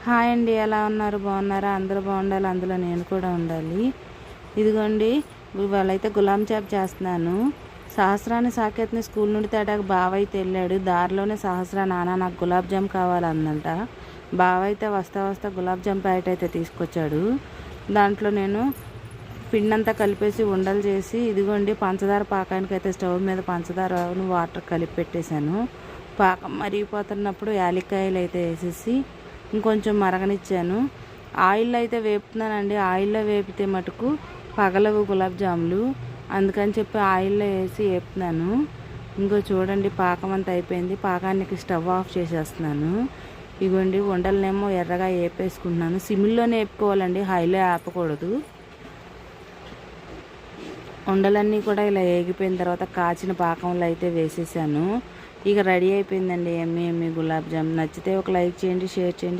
Hi అండి, ఎలా ఉన్నారు? బాగున్నారా? అందరూ బాగుండాలి, అందులో నేను కూడా ఉండాలి. ఇదిగోండి, ఇవాళ అయితే గులాబ్ జామ్ చేస్తున్నాను. సహస్రాన్ని సాకేత్ని స్కూల్ నుండి తేటాక బావ అయితే వెళ్ళాడు. దారిలోనే సహస్ర, నాన్న నాకు గులాబ్ జామ్ కావాలందంట. బావ అయితే వస్తా వస్తా గులాబ్ జామ్ ప్యాకెట్ అయితే తీసుకొచ్చాడు. దాంట్లో నేను పిండంతా కలిపేసి ఉండలు చేసి, ఇదిగోండి పంచదార పాకానికి అయితే స్టవ్ మీద పంచదారను వాటర్ కలిపి పెట్టేశాను. పాకం మరిగిపోతున్నప్పుడు యాలక్కాయలు అయితే వేసేసి ఇంకొంచెం మరగనిచ్చాను. ఆయిల్లో అయితే వేపుతున్నానండి. ఆయిల్లో వేపితే మటుకు పగలవు గులాబ్ జాములు, అందుకని చెప్పి ఆయిల్లో వేసి వేపుతున్నాను. ఇంకో చూడండి, పాకం అంతా అయిపోయింది. పాకానికి స్టవ్ ఆఫ్ చేసేస్తున్నాను. ఇవ్వండి, ఉండలనేమో ఎర్రగా వేపేసుకుంటున్నాను. సిమ్లోనే వేపుకోవాలండి, హైలో ఆపకూడదు. ఉండలన్నీ కూడా ఇలా ఏగిపోయిన తర్వాత కాచిన పాకంలో అయితే వేసేసాను. ఇక రెడీ అయిపోయిందండి ఎమ్మి గులాబ్ జామ్. నచ్చితే ఒక లైక్ చేయండి, షేర్ చేయండి.